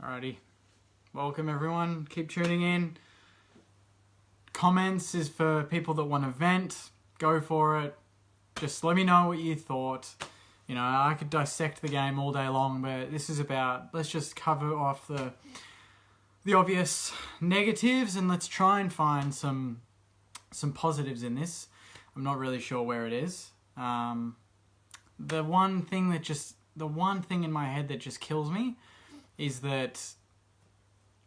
Alrighty. Welcome everyone. Keep tuning in. Comments is for people that want to vent. Go for it. Just let me know what you thought. You know, I could dissect the game all day long, but this is about, let's just cover off the obvious negatives and let's try and find some positives in this. I'm not really sure where it is. The one thing in my head that just kills me is that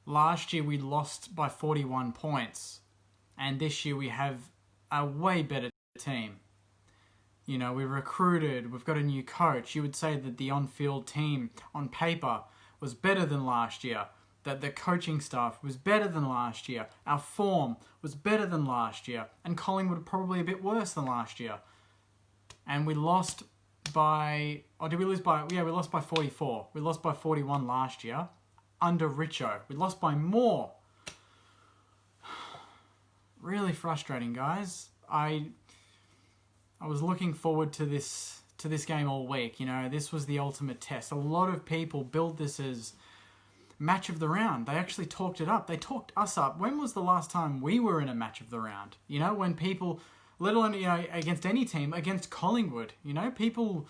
last year we lost by 41 points and this year we have a way better team. You know, we recruited, we've got a new coach. You would say that the on-field team on paper was better than last year, that the coaching staff was better than last year, our form was better than last year, and Collingwood probably a bit worse than last year. And we lost by, or did we lose by, yeah, we lost by 44. We lost by 41 last year under Richo. We lost by more. Really frustrating, guys. I was looking forward to this game all week. You know, this was the ultimate test. A lot of people build this as match of the round. They actually talked it up. They talked us up. When was the last time we were in a match of the round? You know, when people, let alone, you know, against any team, against Collingwood, you know, people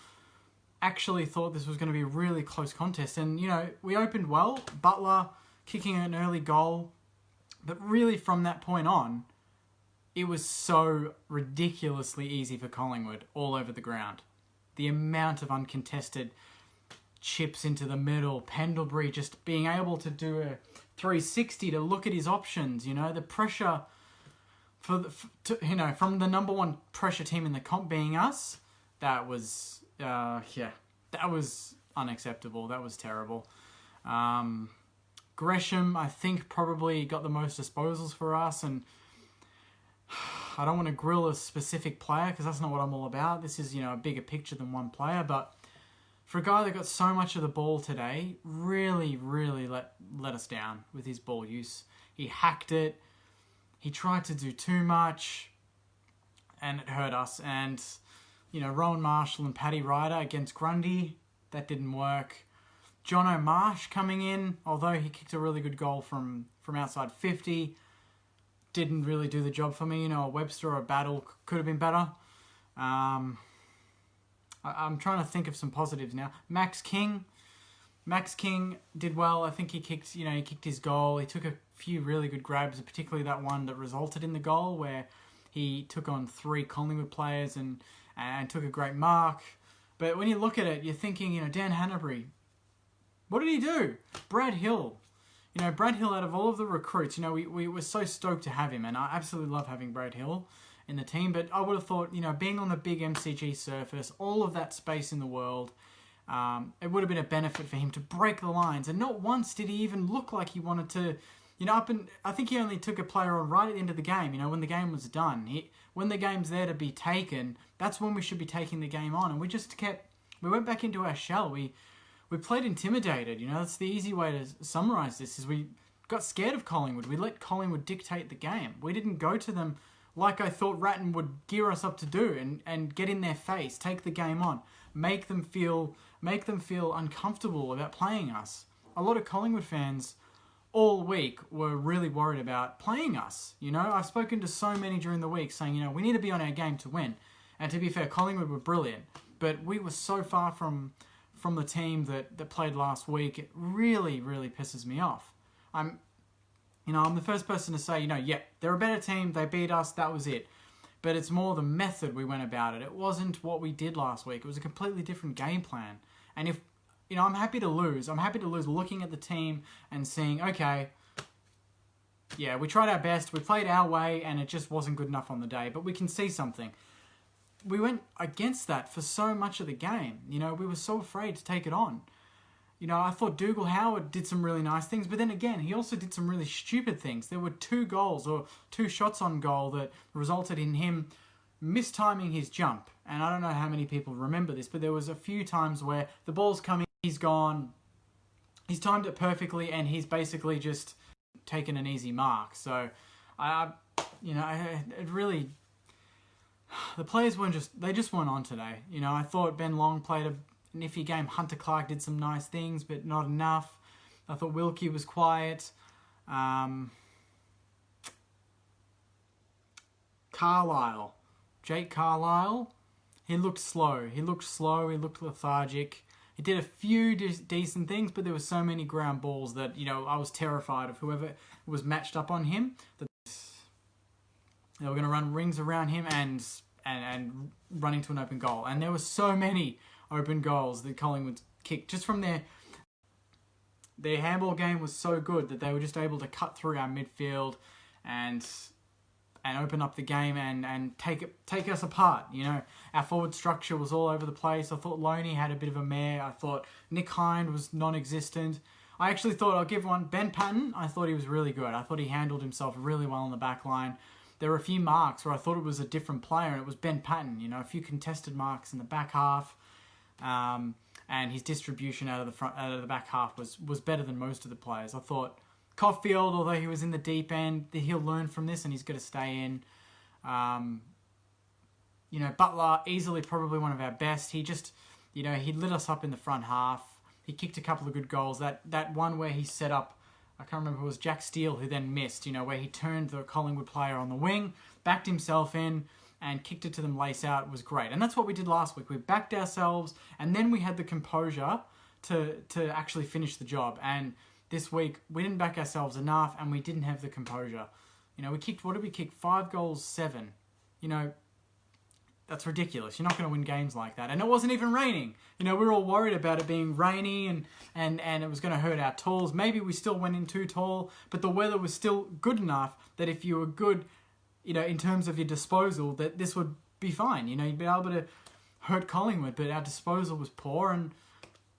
actually thought this was going to be a really close contest. And, you know, we opened well, Butler kicking an early goal. But really from that point on, it was so ridiculously easy for Collingwood all over the ground. The amount of uncontested chips into the middle, Pendlebury just being able to do a 360 to look at his options, you know, the pressure you know, from the number one pressure team in the comp being us, that was, that was unacceptable. That was terrible. Gresham, I think, probably got the most disposals for us, and I don't want to grill a specific player because that's not what I'm all about. This is, you know, a bigger picture than one player. But for a guy that got so much of the ball today, really let us down with his ball use. He hacked it. He tried to do too much, and it hurt us. And, you know, Rowan Marshall and Paddy Ryder against Grundy, that didn't work. John O'Marsh coming in, although he kicked a really good goal from outside 50, didn't really do the job for me. You know, a Webster or a Battle could have been better. I'm trying to think of some positives now. Max King did well. I think he kicked his goal. He took a few really good grabs, particularly that one that resulted in the goal where he took on 3 Collingwood players and took a great mark. But when you look at it, you're thinking, you know, Dan Hanbury, what did he do? Brad Hill. You know, Brad Hill, out of all of the recruits, you know, we were so stoked to have him, and I absolutely love having Brad Hill in the team, but I would have thought, you know, being on the big MCG surface, all of that space in the world, it would have been a benefit for him to break the lines, and not once did he even look like he wanted to, you know, I think he only took a player on right at the end of the game, you know, when the game was done. When the game's there to be taken, that's when we should be taking the game on, and we went back into our shell. We played intimidated, you know, that's the easy way to summarise this, is we got scared of Collingwood. We let Collingwood dictate the game. We didn't go to them like I thought Ratton would gear us up to do and get in their face, take the game on, make them feel uncomfortable about playing us. A lot of Collingwood fans all week were really worried about playing us. You know, I've spoken to so many during the week saying, you know, we need to be on our game to win. And to be fair, Collingwood were brilliant, but we were so far from the team that played last week. It really pisses me off. I'm the first person to say, you know, yeah, they're a better team, they beat us, that was it. But it's more the method we went about it. It wasn't what we did last week. It was a completely different game plan. And if, you know, I'm happy to lose. I'm happy to lose looking at the team and seeing, okay, yeah, we tried our best, we played our way, and it just wasn't good enough on the day. But we can see something. We went against that for so much of the game. You know, we were so afraid to take it on. You know, I thought Dougal Howard did some really nice things, but then again, he also did some really stupid things. There were 2 goals or 2 shots on goal that resulted in him mistiming his jump. And I don't know how many people remember this, but there was a few times where the ball's coming, he's gone, he's timed it perfectly, and he's basically just taken an easy mark. So, it really, the players just weren't on today. You know, I thought Ben Long played an iffy game. Hunter Clark did some nice things, but not enough. I thought Wilkie was quiet. Carlisle. Jake Carlisle. He looked slow. He looked lethargic. He did a few decent things, but there were so many ground balls that, I was terrified of whoever was matched up on him, that they were going to run rings around him and run into an open goal. And there were so many open goals that Collingwood kicked just from their handball game was so good that they were just able to cut through our midfield and open up the game and take us apart. Our forward structure was all over the place. I thought Loney had a bit of a mare. I thought Nick Hind was non-existent. I actually thought, I'll give one, Ben Patton, I thought he was really good. I thought he handled himself really well on the back line. There were a few marks where I thought it was a different player, and it was Ben Patton. A few contested marks in the back half, and his distribution out of the back half was better than most of the players. I thought Caulfield, although he was in the deep end, he'll learn from this and he's got to stay in. Butler, easily probably one of our best. He just, he lit us up in the front half. He kicked a couple of good goals. That one where he set up, I can't remember who it was, Jack Steele, who then missed, where he turned the Collingwood player on the wing, backed himself in, and kicked it to them lace out, was great. And that's what we did last week. We backed ourselves, and then we had the composure to actually finish the job. And this week, we didn't back ourselves enough, and we didn't have the composure. We kicked, what did we kick? 5 goals, 7. That's ridiculous. You're not going to win games like that. And it wasn't even raining. We were all worried about it being rainy and it was going to hurt our talls. Maybe we still went in too tall, but the weather was still good enough that if you were good, in terms of your disposal, that this would be fine. You'd be able to hurt Collingwood, but our disposal was poor, and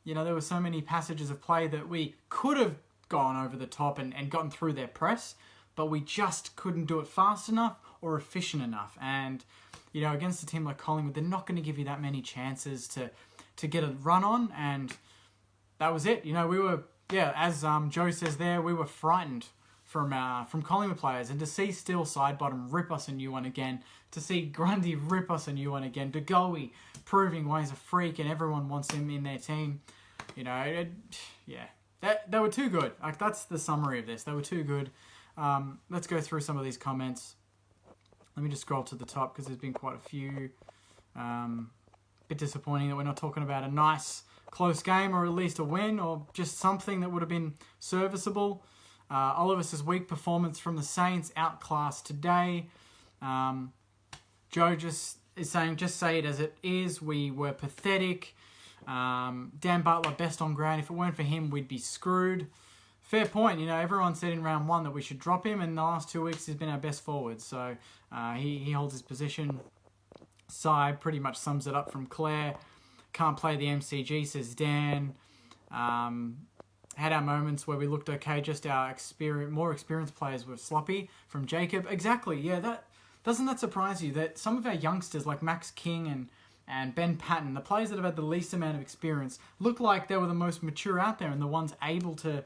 there were so many passages of play that we could have gone over the top and gotten through their press, but we just couldn't do it fast enough or efficient enough. And against a team like Collingwood, they're not going to give you that many chances to get a run on, and that was it. We were, as Joe says there, we were frightened from Collingwood players, and to see Steele Sidebottom rip us a new one again, to see Grundy rip us a new one again, De Goey proving why he's a freak and everyone wants him in their team, they were too good. That's the summary of this. They were too good. Let's go through some of these comments. Let me just scroll to the top because there's been quite a few. Bit disappointing that we're not talking about a nice close game, or at least a win, or just something that would have been serviceable. Oliver says, weak performance from the Saints, outclassed today. Joe just is saying, just say it as it is. We were pathetic. Dan Butler, best on ground. If it weren't for him, we'd be screwed. Fair point. Everyone said in round 1 that we should drop him, and the last 2 weeks he's been our best forward. So he holds his position. Sai pretty much sums it up from Claire. Can't play the MCG, says Dan. Had our moments where we looked okay, just our more experienced players were sloppy, from Jacob. Exactly, yeah, doesn't that surprise you that some of our youngsters like Max King and Ben Patton, the players that have had the least amount of experience, look like they were the most mature out there and the ones able to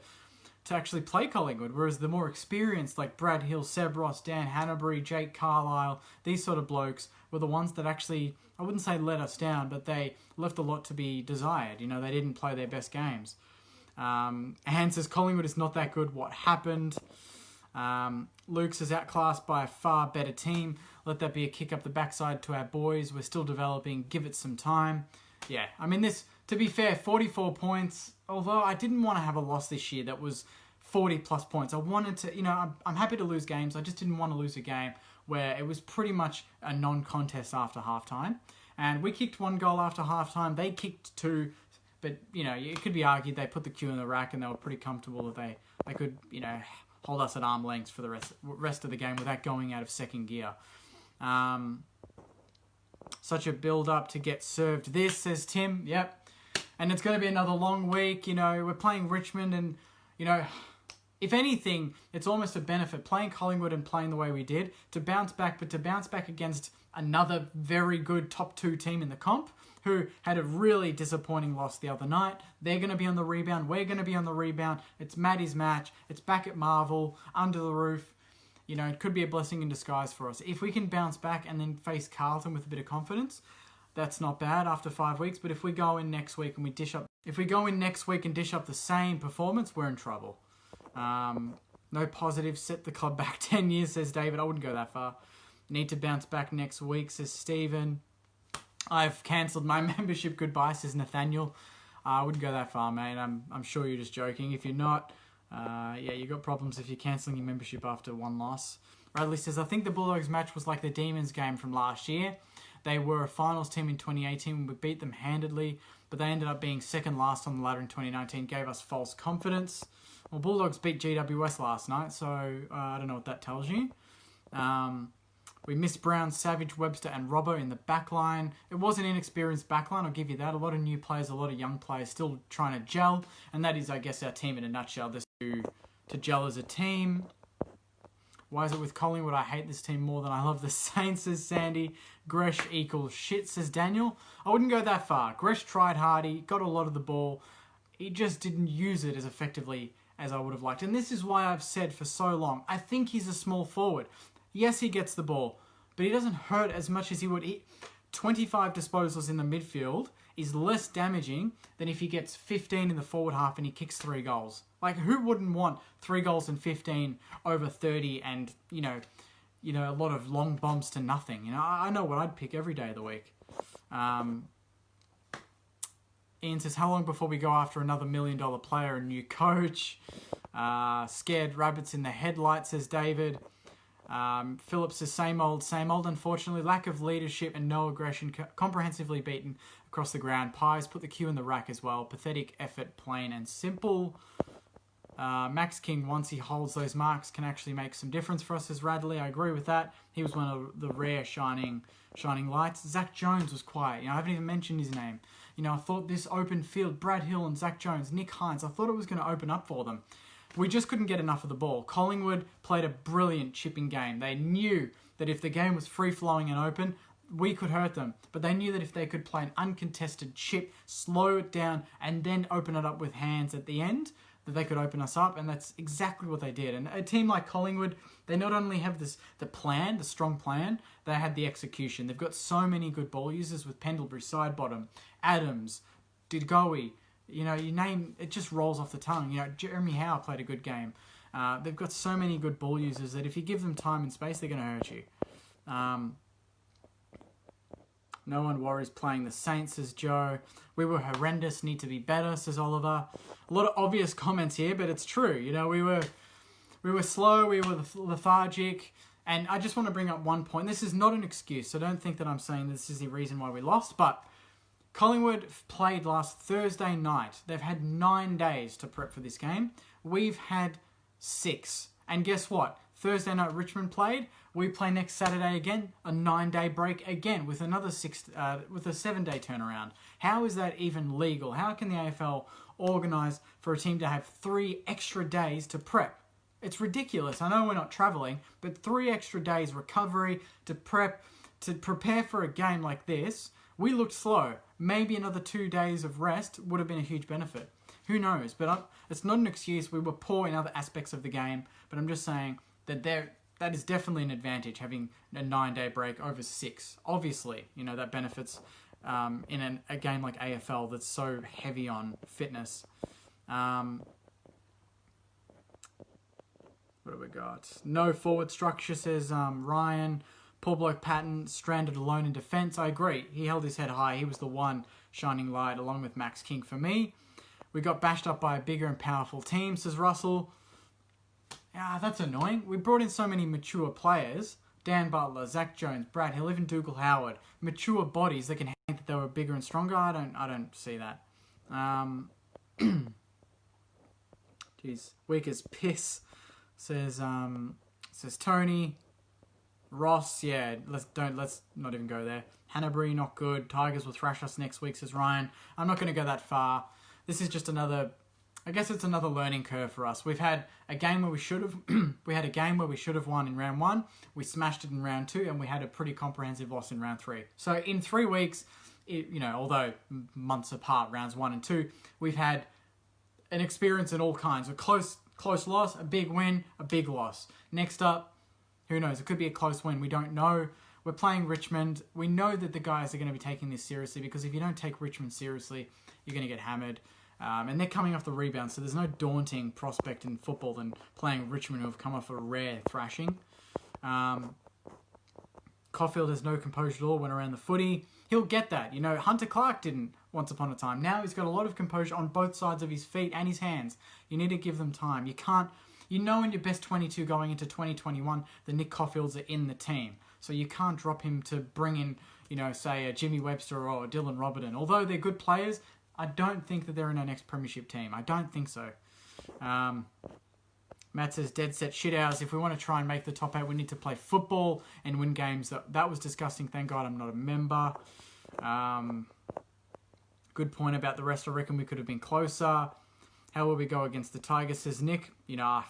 actually play Collingwood, whereas the more experienced like Brad Hill, Seb Ross, Dan Hanbury, Jake Carlisle, these sort of blokes were the ones that actually, I wouldn't say let us down, but they left a lot to be desired. They didn't play their best games. Han says, Collingwood is not that good. What happened? Luke says, outclassed by a far better team. Let that be a kick up the backside to our boys. We're still developing. Give it some time. Yeah, I mean, to be fair, 44 points. Although I didn't want to have a loss this year that was 40 plus points. I wanted to, I'm happy to lose games. I just didn't want to lose a game where it was pretty much a non-contest after halftime. And we kicked 1 goal after halftime. They kicked 2. But, it could be argued they put the cue in the rack and they were pretty comfortable that they could, hold us at arm length for the rest of the game without going out of second gear. Such a build-up to get served this, says Tim. Yep. And it's going to be another long week. We're playing Richmond and, if anything, it's almost a benefit playing Collingwood and playing the way we did to bounce back, but to bounce back against another very good top 2 team in the comp who had a really disappointing loss the other night. They're going to be on the rebound. We're going to be on the rebound. It's Maddie's match. It's back at Marvel, under the roof. It could be a blessing in disguise for us. If we can bounce back and then face Carlton with a bit of confidence, That's not bad after 5 weeks. But if we go in next week and dish up the same performance, we're in trouble. No positives. Set the club back 10 years, says David. I wouldn't go that far. Need to bounce back next week, says Stephen. I've cancelled my membership goodbye, says Nathaniel. I wouldn't go that far, mate. I'm sure you're just joking. If you're not, yeah, you got problems if you're cancelling your membership after one loss. Radley says, I think the Bulldogs match was like the Demons game from last year. They were a finals team in 2018 when we beat them handedly, but they ended up being second last on the ladder in 2019, gave us false confidence. Well, Bulldogs beat GWS last night, so I don't know what that tells you. We missed Brown, Savage, Webster and Robbo in the back line. It was an inexperienced back line, I'll give you that. A lot of new players, a lot of young players still trying to gel. And that is, I guess, our team in a nutshell. This to gel as a team. Why is it with Collingwood I hate this team more than I love the Saints, says Sandy. Gresh equals shit, says Daniel. I wouldn't go that far. Gresh tried hard. He got a lot of the ball. He just didn't use it as effectively as I would have liked. And this is why I've said for so long, I think he's a small forward. Yes, he gets the ball, but he doesn't hurt as much as he would. 25 disposals in the midfield is less damaging than if he gets 15 in the forward half and he kicks 3 goals. Like, who wouldn't want 3 goals and 15 over 30 and, you know, a lot of long bombs to nothing? You know, I know what I'd pick every day of the week. Ian says, how long before we go after another $1 million player and new coach? Scared rabbits in the headlights, says David. Phillips says, same old. Unfortunately, lack of leadership and no aggression, comprehensively beaten across the ground. Pies put the cue in the rack as well. Pathetic effort, plain and simple. Max King, once he holds those marks, can actually make some difference for us, says Radley. I agree with that. He was one of the rare shining lights. Zach Jones was quiet. You know, I haven't even mentioned his name. You know, I thought this open field, Brad Hill and Zach Jones, Nick Hines, I thought it was going to open up for them. We just couldn't get enough of the ball. Collingwood played a brilliant chipping game. They knew that if the game was free-flowing and open, we could hurt them. But they knew that if they could play an uncontested chip, slow it down, and then open it up with hands at the end, that they could open us up, and that's exactly what they did. And a team like Collingwood, they not only have the strong plan, they had the execution. They've got so many good ball users with Pendlebury, Sidebottom, Adams, Digoe. You know, you name it, just rolls off the tongue. You know, Jeremy Howe played a good game. They've got so many good ball users that if you give them time and space, they're going to hurt you. No one worries playing the Saints, says Joe. We were horrendous, need to be better, says Oliver. A lot of obvious comments here, but it's true. You know, we were slow, we were lethargic, and I just want to bring up one point. This is not an excuse, so don't think that I'm saying this is the reason why we lost, but Collingwood played last Thursday night. They've had 9 days to prep for this game. We've had 6. And guess what? Thursday night Richmond played. We play next Saturday again. A 9-day break again with another 6, with a 7-day turnaround. How is that even legal? How can the AFL organise for a team to have 3 extra days to prep? It's ridiculous. I know we're not travelling, but 3 extra days recovery to prep, to prepare for a game like this. We looked slow. Maybe another 2 days of rest would have been a huge benefit. Who knows? But it's not an excuse. We were poor in other aspects of the game. But I'm just saying that that is definitely an advantage, having a 9-day break over 6. Obviously, you know, that benefits in a game like AFL that's so heavy on fitness. What do we got? No forward structure, says Ryan. Poor bloke Patton, stranded alone in defence. I agree. He held his head high. He was the one shining light, along with Max King for me. We got bashed up by a bigger and powerful team, says Russell. That's annoying. We brought in so many mature players. Dan Butler, Zach Jones, Brad Hill, even Dougal Howard. Mature bodies that can hang that they were bigger and stronger. I don't see that. Jeez, weak as piss, says Tony. Ross, yeah, let's not even go there. Hanbury, not good. Tigers will thrash us next week, says Ryan. I'm not going to go that far. This is just another, I guess it's another learning curve for us. We've had a game where we should have, won in round 1. We smashed it in round 2, and we had a pretty comprehensive loss in round 3. So in 3 weeks, although months apart, rounds 1 and 2, we've had an experience in all kinds. A close loss, a big win, a big loss. Next up, who knows? It could be a close win. We don't know. we're playing Richmond. We know that the guys are going to be taking this seriously, because if you don't take Richmond seriously, you're going to get hammered. And they're coming off the rebound, so there's no daunting prospect in football than playing Richmond, who have come off a rare thrashing. Caulfield has no composure at all, went around the footy. He'll get that. You know, Hunter Clark didn't once upon a time. Now he's got a lot of composure on both sides of his feet and his hands. You need to give them time. You can't... You know in your best 22 going into 2021 that Nick Caulfields are in the team. So you can't drop him to bring in, you know, say a Jimmy Webster or Dylan Robertson. Although they're good players, I don't think that they're in our next premiership team. I don't think so. Matt says, dead set shit hours. If we want to try and make the top 8, we need to play football and win games. That was disgusting. Thank God I'm not a member. Good point about the rest. I reckon we could have been closer. How will we go against the Tigers, says Nick. You know,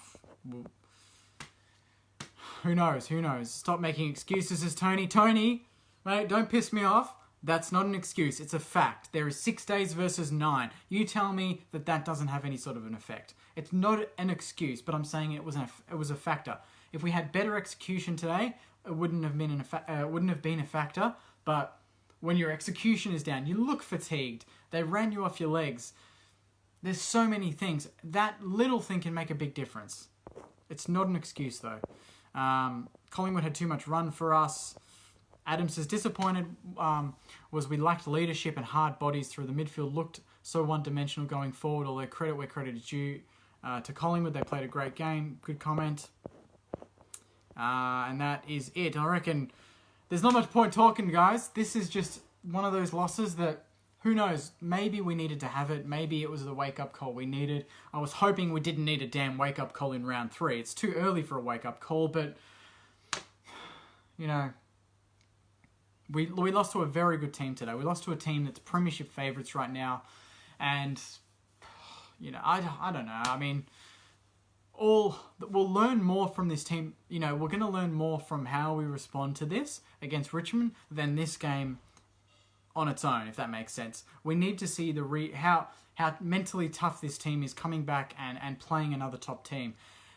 who knows? Who knows? Stop making excuses, says Tony. Tony, mate, don't piss me off. That's not an excuse. It's a fact. There is 6 days versus 9. You tell me that that doesn't have any sort of an effect. It's not an excuse, but I'm saying it was a factor. If we had better execution today, it wouldn't have been a factor. But when your execution is down, you look fatigued. They ran you off your legs. There's so many things. That little thing can make a big difference. It's not an excuse though. Collingwood had too much run for us. Adam says, disappointed was we lacked leadership and hard bodies through the midfield. Looked so one-dimensional going forward, although credit where credit is due to Collingwood. They played a great game. Good comment. And that is it. I reckon there's not much point talking, guys. This is just one of those losses that, who knows, maybe we needed to have it. Maybe it was the wake-up call we needed. I was hoping we didn't need a damn wake-up call in round 3. It's too early for a wake-up call, but, you know, we lost to a very good team today. We lost to a team that's premiership favourites right now. And, you know, I don't know. I mean, we'll learn more from this team. You know, we're going to learn more from how we respond to this against Richmond than this game on its own, if that makes sense. We need to see how mentally tough this team is coming back and playing another top team.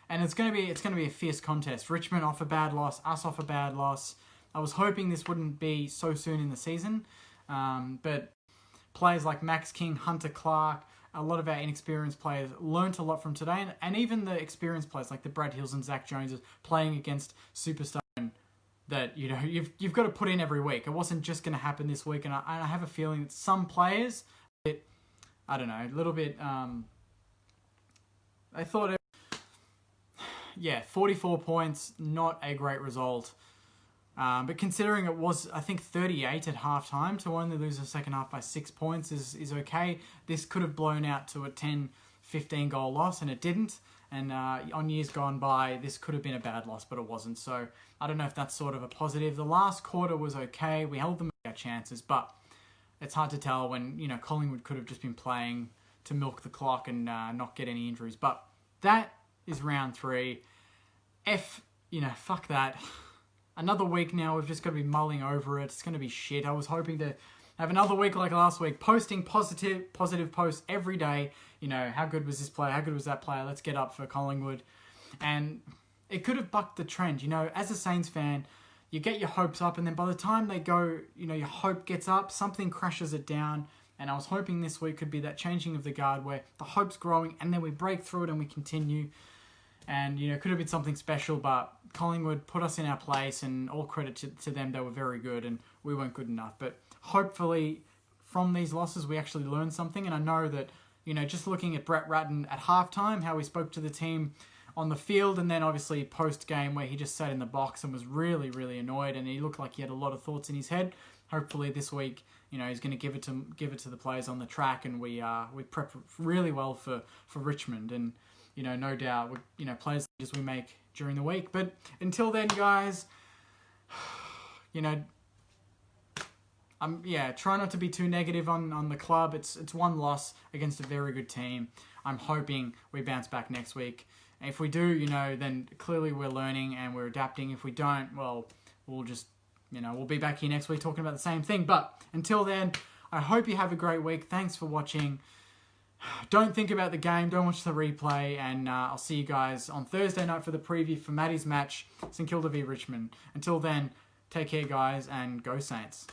And it's going to be a fierce contest. Richmond off a bad loss, us off a bad loss. I was hoping this wouldn't be so soon in the season, but players like Max King, Hunter Clark, a lot of our inexperienced players learnt a lot from today, and even the experienced players like the Brad Hills and Zach Joneses playing against superstars that, you know, you've got to put in every week. It wasn't just going to happen this week, and I have a feeling that some players, I don't know, a little bit, they thought, 44 points, not a great result. But considering it was, I think, 38 at halftime, to only lose the second half by 6 points is okay. This could have blown out to a 10, 15 goal loss, and it didn't. And on years gone by, this could have been a bad loss, but it wasn't. So I don't know if that's sort of a positive. The last quarter was okay. We held them at our chances, but it's hard to tell when, you know, Collingwood could have just been playing to milk the clock and not get any injuries. But that is round 3. You know, fuck that. Another week now, we've just got to be mulling over it. It's going to be shit. I was hoping to have another week like last week, posting positive posts every day. You know, how good was this player? How good was that player? Let's get up for Collingwood. And it could have bucked the trend. You know, as a Saints fan, you get your hopes up, and then by the time they go, you know, your hope gets up, something crashes it down. And I was hoping this week could be that changing of the guard where the hope's growing, and then we break through it and we continue. And, you know, it could have been something special, but Collingwood put us in our place, and all credit to them. They were very good, and we weren't good enough. But hopefully from these losses, we actually learned something. And I know that, you know, just looking at Brett Ratton at halftime, how he spoke to the team on the field, and then obviously post-game where he just sat in the box and was really, really annoyed, and he looked like he had a lot of thoughts in his head. Hopefully this week, you know, he's going to give it to the players on the track, and we prep really well for Richmond. And, you know, no doubt, you know, players as we make during the week. But until then, guys, you know, try not to be too negative on the club. It's one loss against a very good team. I'm hoping we bounce back next week. And if we do, you know, then clearly we're learning and we're adapting. If we don't, well, we'll just, you know, we'll be back here next week talking about the same thing. But until then, I hope you have a great week. Thanks for watching. Don't think about the game. Don't watch the replay. And I'll see you guys on Thursday night for the preview for Maddie's match, St Kilda v Richmond. Until then, Take care, guys, and go Saints.